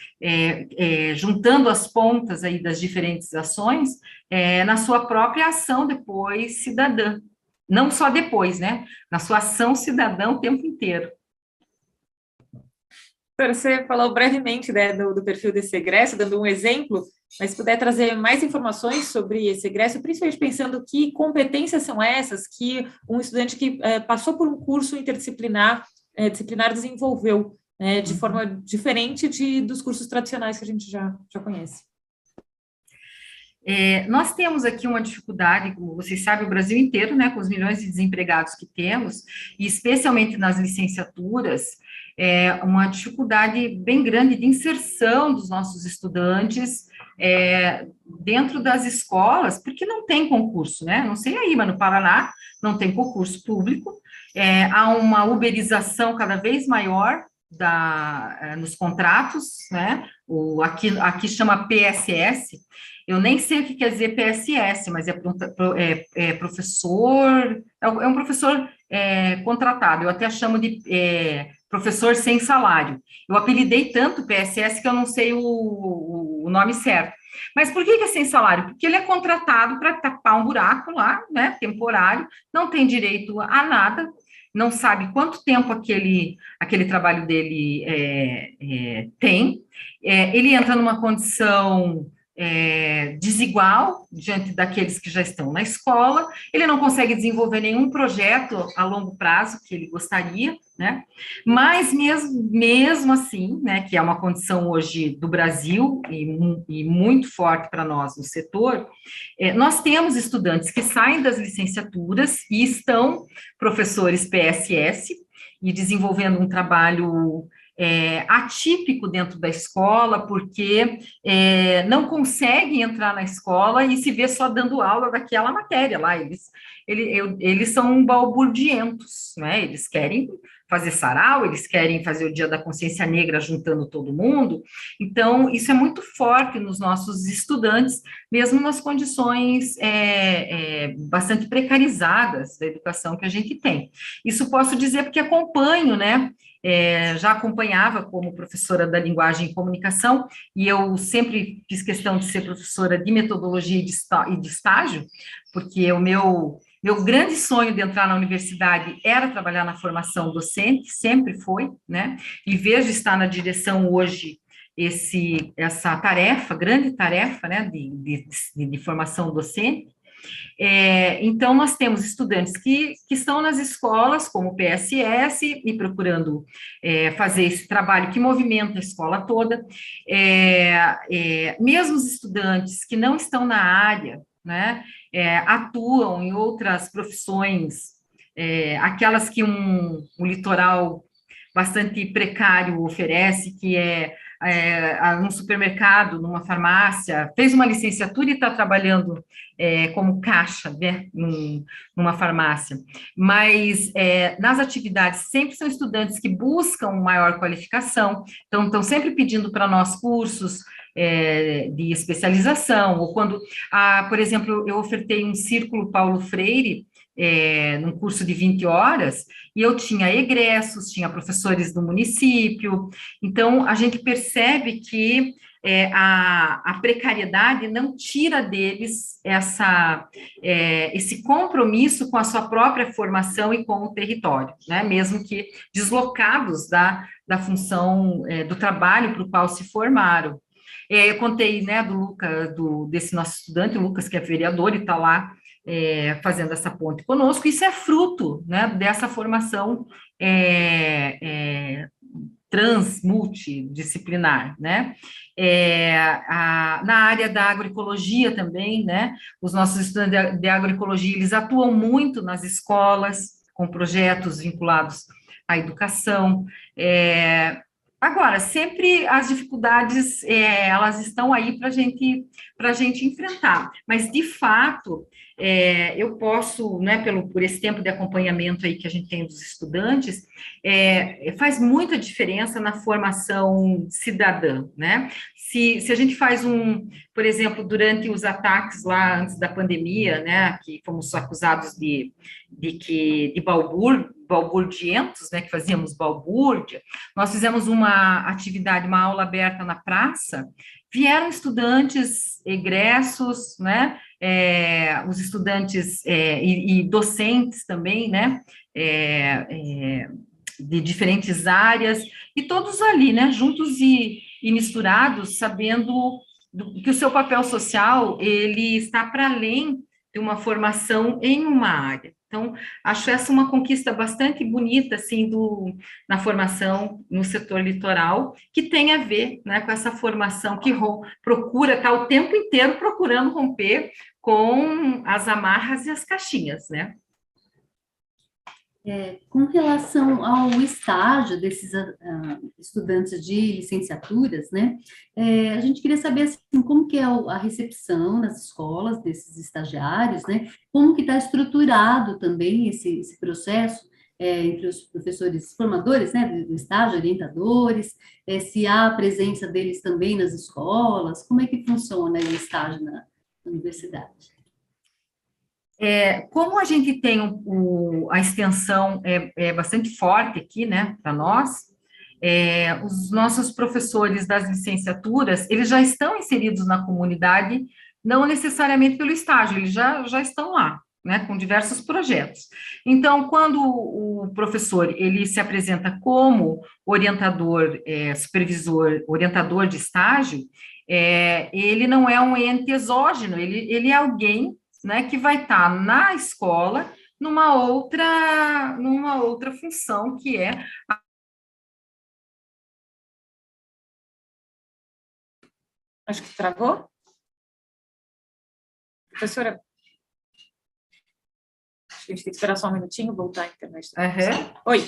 juntando as pontas aí das diferentes ações, na sua própria ação depois cidadã. Não só depois, né, na sua ação cidadã o tempo inteiro. Você falou brevemente, né, do perfil desse egresso, dando um exemplo, mas se puder trazer mais informações sobre esse egresso, principalmente pensando que competências são essas que um estudante que passou por um curso interdisciplinar desenvolveu, né, de forma diferente dos cursos tradicionais que a gente já conhece. Nós temos aqui uma dificuldade, como vocês sabem, o Brasil inteiro, né, com os milhões de desempregados que temos, e especialmente nas licenciaturas, uma dificuldade bem grande de inserção dos nossos estudantes dentro das escolas, porque não tem concurso, né? Não sei aí, mas no Paraná não tem concurso público, há uma uberização cada vez maior nos contratos, né? Aqui chama PSS. Eu nem sei o que quer dizer PSS, mas professor, é um professor contratado, eu até chamo de professor sem salário. Eu apelidei tanto PSS que eu não sei o nome certo. Mas por que é sem salário? Porque ele é contratado para tapar um buraco lá, né, temporário, não tem direito a nada, não sabe quanto tempo aquele trabalho dele tem, ele entra numa condição desigual diante daqueles que já estão na escola, ele não consegue desenvolver nenhum projeto a longo prazo que ele gostaria, né? Mas mesmo assim, né, que é uma condição hoje do Brasil e muito forte para nós no setor, nós temos estudantes que saem das licenciaturas e estão professores PSS e desenvolvendo um trabalho atípico dentro da escola, porque não conseguem entrar na escola e se vê só dando aula daquela matéria lá, eles são balburdientos, né? Eles querem fazer sarau, eles querem fazer o Dia da Consciência Negra juntando todo mundo, então isso é muito forte nos nossos estudantes, mesmo nas condições bastante precarizadas da educação que a gente tem. Isso posso dizer porque acompanho, né? Já acompanhava como professora da linguagem e comunicação, e eu sempre fiz questão de ser professora de metodologia e de estágio, porque o meu grande sonho de entrar na universidade era trabalhar na formação docente, sempre foi, né? E vejo estar na direção hoje essa tarefa, grande tarefa, né, de formação docente. Então, nós temos estudantes que estão nas escolas, como PSS, e procurando fazer esse trabalho que movimenta a escola toda. Mesmo os estudantes que não estão na área, né, atuam em outras profissões, aquelas que um litoral bastante precário oferece, que é num supermercado, numa farmácia, fez uma licenciatura e está trabalhando como caixa, né, numa farmácia. Mas nas atividades sempre são estudantes que buscam maior qualificação, então estão sempre pedindo para nós cursos de especialização, ou quando, por exemplo, eu ofertei um círculo Paulo Freire, num curso de 20 horas, e eu tinha egressos, tinha professores do município, então a gente percebe que a precariedade não tira deles esse compromisso com a sua própria formação e com o território, né? Mesmo que deslocados da função do trabalho para o qual se formaram. Eu contei, né, desse nosso estudante, o Lucas, que é vereador e está lá fazendo essa ponte conosco. Isso é fruto, né, dessa formação multidisciplinar, né? Na área da agroecologia também, né? Os nossos estudantes de agroecologia, eles atuam muito nas escolas, com projetos vinculados à educação. Agora, sempre as dificuldades, elas estão aí para a gente enfrentar, mas, de fato, eu posso, né, por esse tempo de acompanhamento aí que a gente tem dos estudantes, faz muita diferença na formação cidadã, né? Se a gente faz por exemplo, durante os ataques lá antes da pandemia, né, que fomos acusados de balburdientos, né, que fazíamos balbúrdia, nós fizemos uma atividade, uma aula aberta na praça, vieram estudantes egressos, né, os estudantes e docentes também, né, de diferentes áreas, e todos ali, né, juntos e misturados, sabendo que o seu papel social, ele está para além de uma formação em uma área. Então, acho essa uma conquista bastante bonita, assim, na formação no setor litoral, que tem a ver, né, com essa formação que procura estar o tempo inteiro procurando romper com as amarras e as caixinhas, né? Com relação ao estágio desses estudantes de licenciaturas, né, a gente queria saber, assim, como que é a recepção nas escolas desses estagiários, né, como que está estruturado também esse processo entre os professores formadores, né, do estágio, orientadores, se há a presença deles também nas escolas, como é que funciona o estágio na universidade? Como a gente tem a extensão bastante forte aqui, né, para nós, os nossos professores das licenciaturas, eles já estão inseridos na comunidade, não necessariamente pelo estágio, eles já estão lá, né, com diversos projetos. Então, quando o professor, ele se apresenta como orientador, supervisor, orientador de estágio, ele não é um ente exógeno, ele é alguém, né, que vai estar na escola numa outra função, que é... Acho que travou. Professora, a gente tem que esperar só um minutinho, voltar à internet. Uhum. Oi,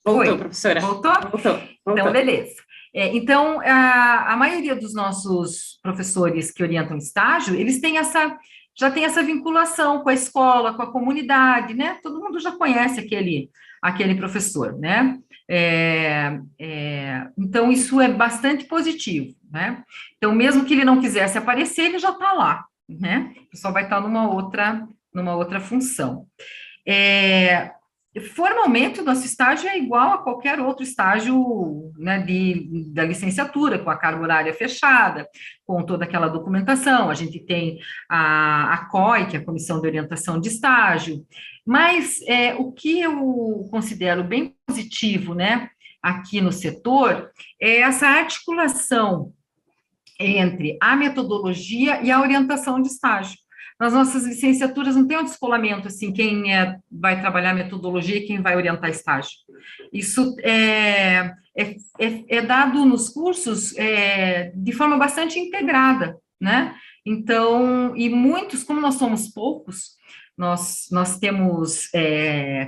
voltou, Oi. professora. Voltou? Voltou. Então, beleza. Então, a maioria dos nossos professores que orientam estágio, eles já têm essa vinculação com a escola, com a comunidade, né? Todo mundo já conhece aquele professor, né? Então, isso é bastante positivo, né? Então, mesmo que ele não quisesse aparecer, ele já está lá, né? O pessoal vai estar numa outra função. Formalmente, o nosso estágio é igual a qualquer outro estágio, né, da licenciatura, com a carga horária fechada, com toda aquela documentação. A gente tem a COI, que é a Comissão de Orientação de Estágio, mas o que eu considero bem positivo, né, aqui no setor, é essa articulação entre a metodologia e a orientação de estágio. Nas nossas licenciaturas não tem um descolamento, assim, quem vai trabalhar metodologia e quem vai orientar estágio. Isso é dado nos cursos de forma bastante integrada, né? Então, e muitos, como nós somos poucos, Nós temos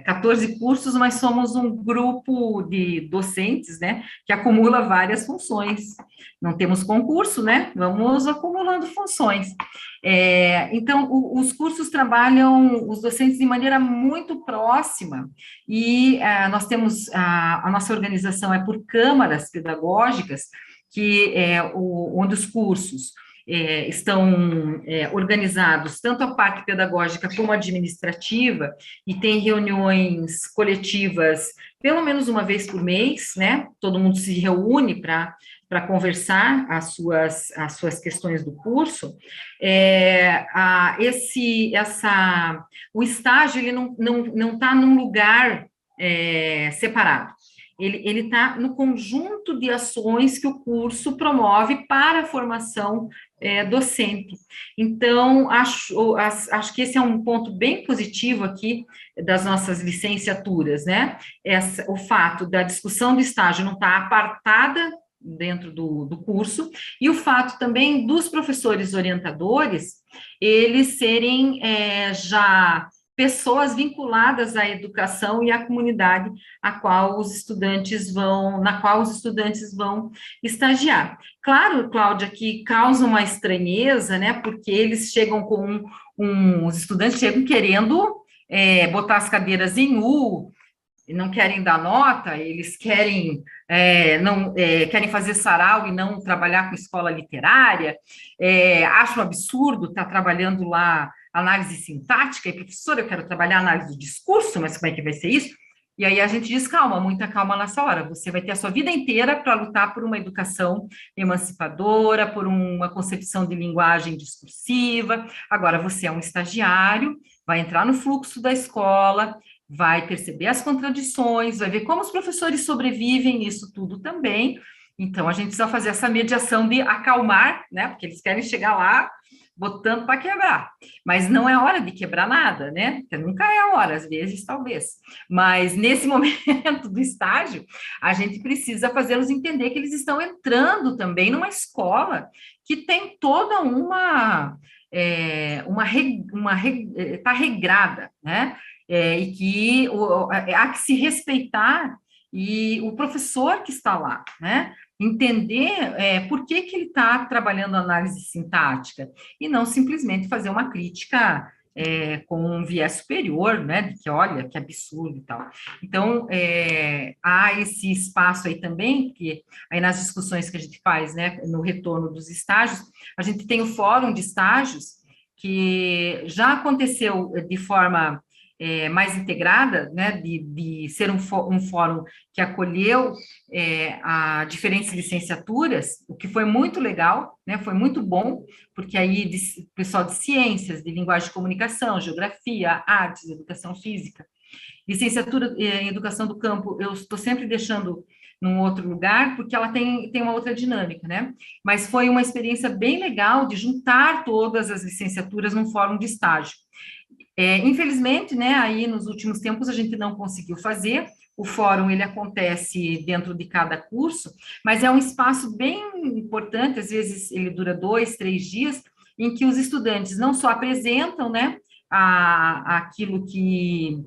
14 cursos, mas somos um grupo de docentes, né, que acumula várias funções. Não temos concurso, né? Vamos acumulando funções. Então, os cursos trabalham os docentes de maneira muito próxima, e nós temos, a nossa organização é por câmaras pedagógicas, que onde os cursos estão organizados, tanto a parte pedagógica como administrativa, e tem reuniões coletivas pelo menos uma vez por mês, né? Todo mundo se reúne para conversar as suas questões do curso. O estágio, ele não está num lugar separado. Ele está no conjunto de ações que o curso promove para a formação docente. Então, acho que esse é um ponto bem positivo aqui das nossas licenciaturas, né? O fato da discussão do estágio não estar apartada dentro do curso, e o fato também dos professores orientadores, eles serem já pessoas vinculadas à educação e à comunidade na qual os estudantes vão estagiar. Claro, Cláudia, que causa uma estranheza, né, porque eles chegam os estudantes chegam querendo botar as cadeiras em U, não querem dar nota, eles querem querem fazer sarau e não trabalhar com escola literária, acham um absurdo estar trabalhando lá análise sintática, e professora, eu quero trabalhar análise do discurso, mas como é que vai ser isso? E aí a gente diz, calma, muita calma nessa hora, você vai ter a sua vida inteira para lutar por uma educação emancipadora, por uma concepção de linguagem discursiva. Agora você é um estagiário, vai entrar no fluxo da escola, vai perceber as contradições, vai ver como os professores sobrevivem nisso tudo também. Então, a gente precisa fazer essa mediação de acalmar, né? Porque eles querem chegar lá botando para quebrar. Mas não é hora de quebrar nada, né? Porque nunca é a hora, às vezes, talvez. Mas, nesse momento do estágio, a gente precisa fazê-los entender que eles estão entrando também numa escola que tem toda está regrada, né? E que há que se respeitar, e o professor que está lá, né? Entender por que ele está trabalhando análise sintática, e não simplesmente fazer uma crítica com um viés superior, né? De que, olha, que absurdo e tal. Então, há esse espaço aí também, que aí nas discussões que a gente faz, né? No retorno dos estágios, a gente tem o fórum de estágios, que já aconteceu de forma mais integrada, né, de ser um fórum que acolheu a diferentes licenciaturas, o que foi muito legal, né, foi muito bom, porque aí o pessoal de ciências, de linguagem de comunicação, geografia, artes, educação física, licenciatura em educação do campo, eu estou sempre deixando num outro lugar, porque ela tem uma outra dinâmica, né? Mas foi uma experiência bem legal de juntar todas as licenciaturas num fórum de estágio. Infelizmente, né, aí nos últimos tempos a gente não conseguiu fazer. O fórum, ele acontece dentro de cada curso, mas é um espaço bem importante, às vezes ele dura 2, 3 dias, em que os estudantes não só apresentam, né, aquilo que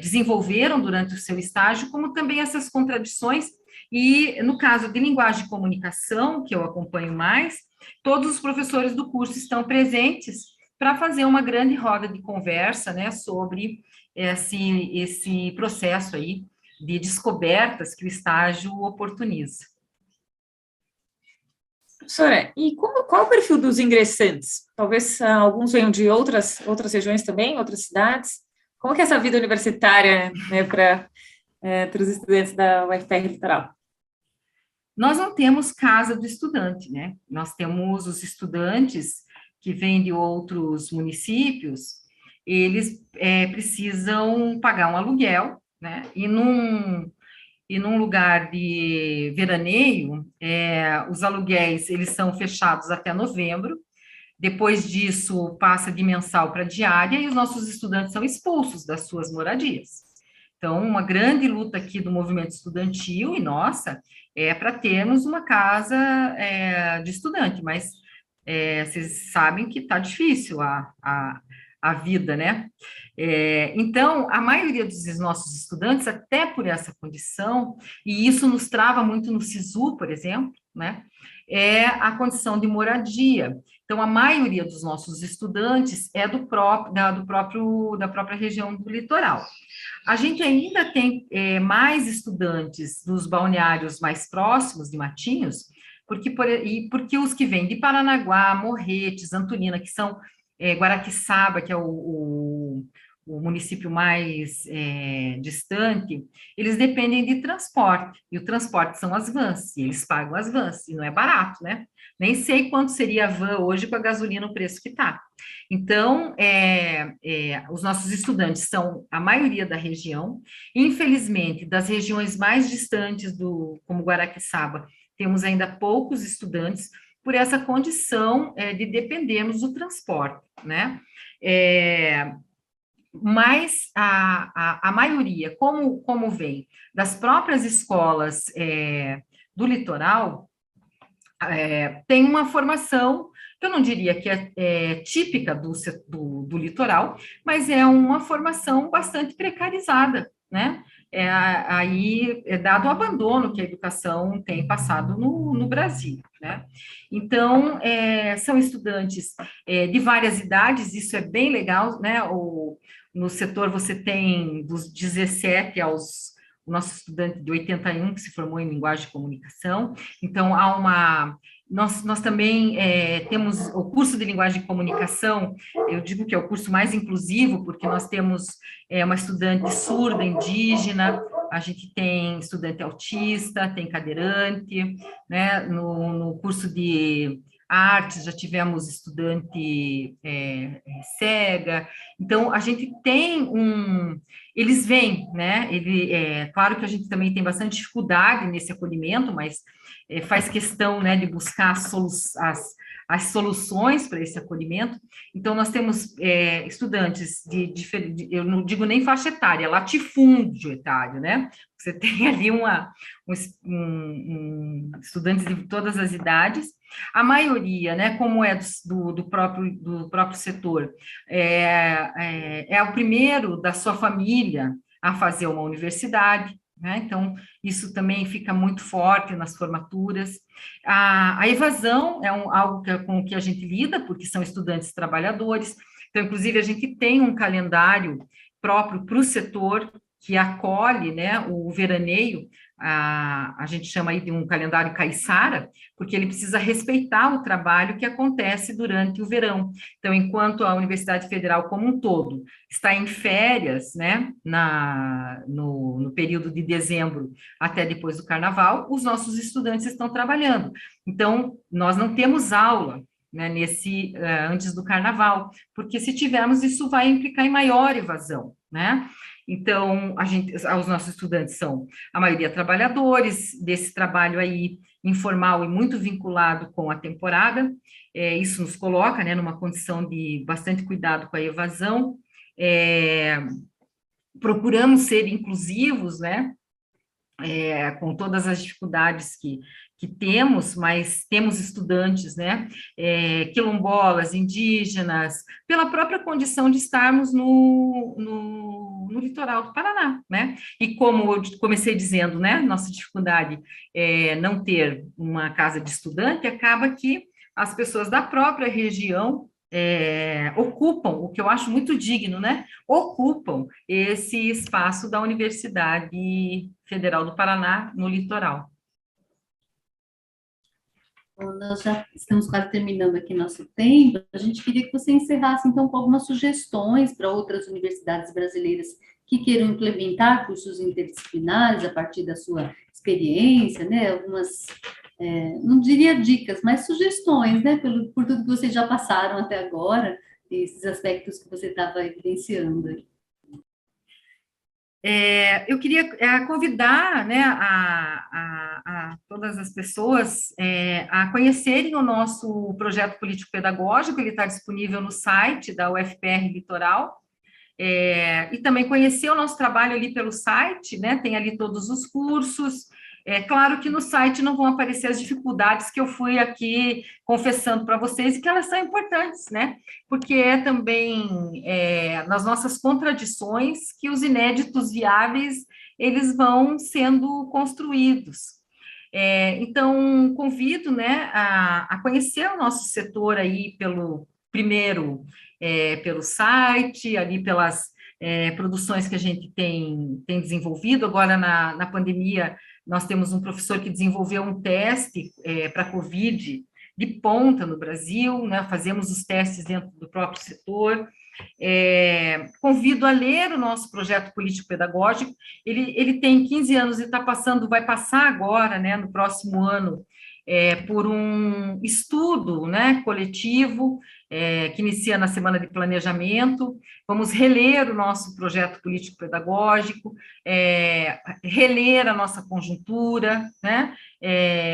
desenvolveram durante o seu estágio, como também essas contradições, e no caso de linguagem de comunicação, que eu acompanho mais, todos os professores do curso estão presentes para fazer uma grande roda de conversa, né, sobre esse processo aí de descobertas que o estágio oportuniza. Professora, e qual o perfil dos ingressantes? Talvez alguns venham de outras regiões também, outras cidades. Como que é essa vida universitária, né, para os estudantes da UFPR Litoral? Nós não temos casa do estudante, né? Nós temos os estudantes que vêm de outros municípios, eles precisam pagar um aluguel, né? E num lugar de veraneio, os aluguéis, eles são fechados até novembro. Depois disso, passa de mensal para diária, e os nossos estudantes são expulsos das suas moradias. Então, uma grande luta aqui do movimento estudantil, e nossa, é para termos uma casa de estudante, mas vocês sabem que está difícil a vida, né? Então, a maioria dos nossos estudantes, até por essa condição, e isso nos trava muito no SISU, por exemplo, né? É a condição de moradia. Então, a maioria dos nossos estudantes é da própria região do litoral. A gente ainda tem mais estudantes dos balneários mais próximos de Matinhos, porque os que vêm de Paranaguá, Morretes, Antonina, que são Guaraqueçaba, que é o município mais distante, eles dependem de transporte, e o transporte são as vans, e eles pagam as vans, e não é barato, né? Nem sei quanto seria a van hoje com a gasolina no preço que está. Então, os nossos estudantes são a maioria da região, infelizmente, das regiões mais distantes, como Guaraqueçaba, temos ainda poucos estudantes, por essa condição de dependermos do transporte, né? Mas a maioria, como vem das próprias escolas do litoral, tem uma formação, que eu não diria que é típica do litoral, mas é uma formação bastante precarizada, né? Aí é dado o abandono que a educação tem passado no Brasil, né? Então, são estudantes de várias idades, isso é bem legal, né? No setor você tem dos 17 aos... O nosso estudante de 81, que se formou em linguagem de comunicação, então há uma... Nós também temos o curso de linguagem de comunicação, eu digo que é o curso mais inclusivo, porque nós temos uma estudante surda, indígena, a gente tem estudante autista, tem cadeirante, né? No curso de artes já tivemos estudante cega, então a gente tem eles vêm, né? Claro que a gente também tem bastante dificuldade nesse acolhimento, mas faz questão, né, de buscar as soluções para esse acolhimento. Então, nós temos estudantes eu não digo nem faixa etária, latifúndio etário, né? Você tem ali estudantes de todas as idades, a maioria, né, como é do próprio setor, é o primeiro da sua família a fazer uma universidade, né? Então, isso também fica muito forte nas formaturas. A evasão é algo com que a gente lida, porque são estudantes trabalhadores. Então, inclusive, a gente tem um calendário próprio para o setor que acolhe, né, o veraneio, a gente chama aí de um calendário caiçara, porque ele precisa respeitar o trabalho que acontece durante o verão. Então, enquanto a Universidade Federal como um todo está em férias, né, no período de dezembro até depois do Carnaval, os nossos estudantes estão trabalhando. Então, nós não temos aula, né, antes do Carnaval, porque se tivermos, isso vai implicar em maior evasão, né? Então, os nossos estudantes são, a maioria, trabalhadores, desse trabalho aí informal e muito vinculado com a temporada, isso nos coloca, né, numa condição de bastante cuidado com a evasão, procuramos ser inclusivos, né, com todas as dificuldades que temos, mas temos estudantes, né, quilombolas, indígenas, pela própria condição de estarmos no litoral do Paraná, né, e como eu comecei dizendo, né, nossa dificuldade é não ter uma casa de estudante, acaba que as pessoas da própria região ocupam, o que eu acho muito digno, né, ocupam esse espaço da Universidade Federal do Paraná no litoral. Nós já estamos quase terminando aqui nosso tempo, a gente queria que você encerrasse, então, com algumas sugestões para outras universidades brasileiras que queiram implementar cursos interdisciplinares a partir da sua experiência, né, algumas, não diria dicas, mas sugestões, né, por tudo que vocês já passaram até agora, esses aspectos que você estava evidenciando. Eu queria convidar, né, a todas as pessoas a conhecerem o nosso projeto político-pedagógico, ele está disponível no site da UFPR Litoral, e também conhecer o nosso trabalho ali pelo site, né, tem ali todos os cursos, É claro que no site não vão aparecer as dificuldades que eu fui aqui confessando para vocês e que elas são importantes, né? Porque é também nas nossas contradições que os inéditos viáveis eles vão sendo construídos. Então, convido, né, a conhecer o nosso setor aí primeiro pelo site, ali pelas produções que a gente tem desenvolvido. Agora, na pandemia, nós temos um professor que desenvolveu um teste para a Covid de ponta no Brasil, né? Fazemos os testes dentro do próprio setor. Convido a ler o nosso projeto político-pedagógico. Ele tem 15 anos e vai passar agora, né, no próximo ano, por um estudo, né, coletivo, que inicia na Semana de Planejamento. Vamos reler o nosso projeto político-pedagógico, reler a nossa conjuntura, né,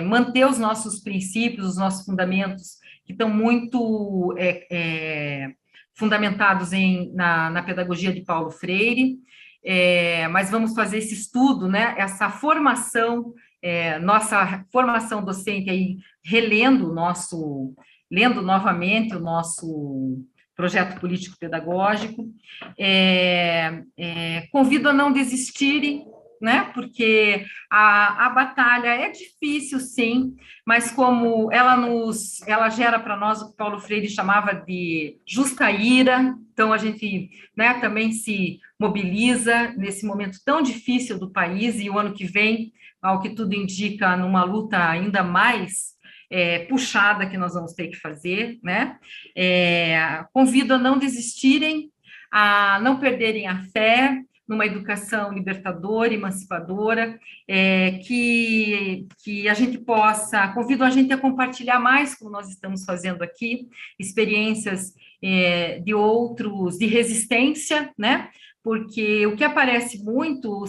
manter os nossos princípios, os nossos fundamentos, que estão muito fundamentados na pedagogia de Paulo Freire, mas vamos fazer esse estudo, né, essa formação, nossa formação docente aí, lendo novamente o nosso projeto político-pedagógico. Convido a não desistirem, né, porque a batalha é difícil, sim, mas como ela gera para nós o que Paulo Freire chamava de justa ira, então a gente, né, também se mobiliza nesse momento tão difícil do país, e o ano que vem, ao que tudo indica, numa luta ainda mais puxada que nós vamos ter que fazer, né? Convido a não desistirem, a não perderem a fé numa educação libertadora, emancipadora, que a gente convido a gente a compartilhar mais, como nós estamos fazendo aqui, experiências de outros, de resistência, né? Porque o que aparece muito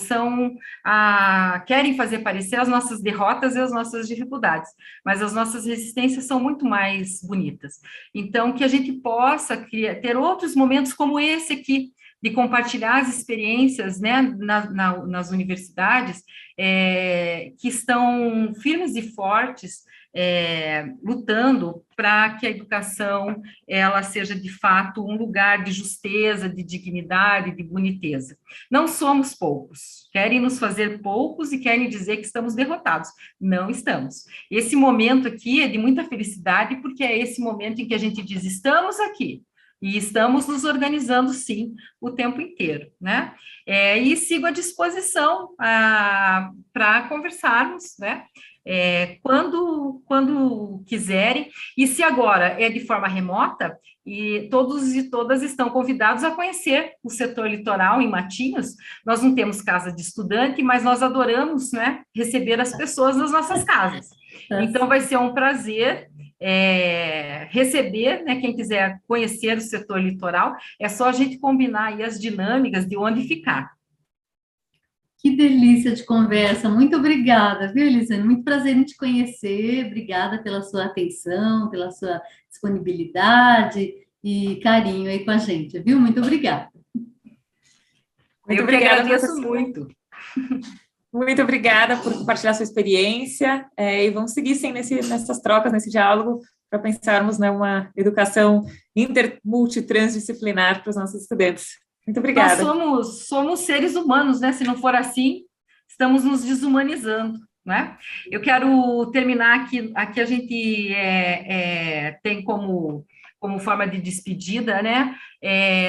querem fazer parecer as nossas derrotas e as nossas dificuldades, mas as nossas resistências são muito mais bonitas. Então, que a gente possa ter outros momentos como esse aqui, de compartilhar as experiências, né, nas universidades, que estão firmes e fortes, lutando para que a educação ela seja, de fato, um lugar de justeza, de dignidade, de boniteza. Não somos poucos, querem nos fazer poucos e querem dizer que estamos derrotados. Não estamos. Esse momento aqui é de muita felicidade, porque é esse momento em que a gente diz, estamos aqui, e estamos nos organizando, sim, o tempo inteiro, né? E sigo à disposição para conversarmos, né? Quando quiserem, e se agora é de forma remota, e todos e todas estão convidados a conhecer o setor litoral em Matinhos. Nós não temos casa de estudante, mas nós adoramos, né, receber as pessoas nas nossas casas. Então, vai ser um prazer receber, né, quem quiser conhecer o setor litoral, é só a gente combinar aí as dinâmicas de onde ficar. Que delícia de conversa, muito obrigada, viu, Elisane? Muito prazer em te conhecer, obrigada pela sua atenção, pela sua disponibilidade e carinho aí com a gente, viu? Muito obrigada. Muito obrigada, agradeço muito. Muito obrigada por compartilhar sua experiência, e vamos seguir, sim, nessas trocas, nesse diálogo, para pensarmos numa educação multitransdisciplinar para os nossos estudantes. Muito obrigada. Nós somos seres humanos, né? Se não for assim, estamos nos desumanizando, né? Eu quero terminar aqui a gente tem como forma de despedida, né?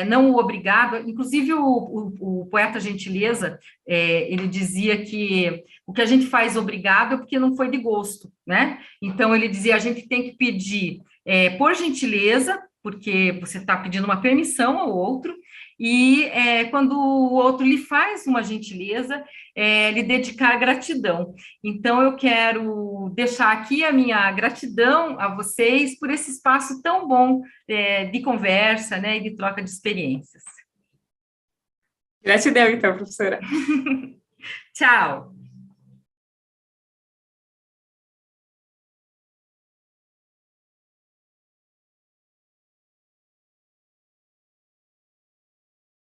Não o obrigado. Inclusive, o poeta Gentileza, ele dizia que o que a gente faz obrigado é porque não foi de gosto, né? Então, ele dizia, a gente tem que pedir por gentileza, porque você está pedindo uma permissão ao outro, e quando o outro lhe faz uma gentileza, lhe dedicar gratidão. Então, eu quero deixar aqui a minha gratidão a vocês por esse espaço tão bom de conversa, né, e de troca de experiências. Gratidão, então, professora. Tchau.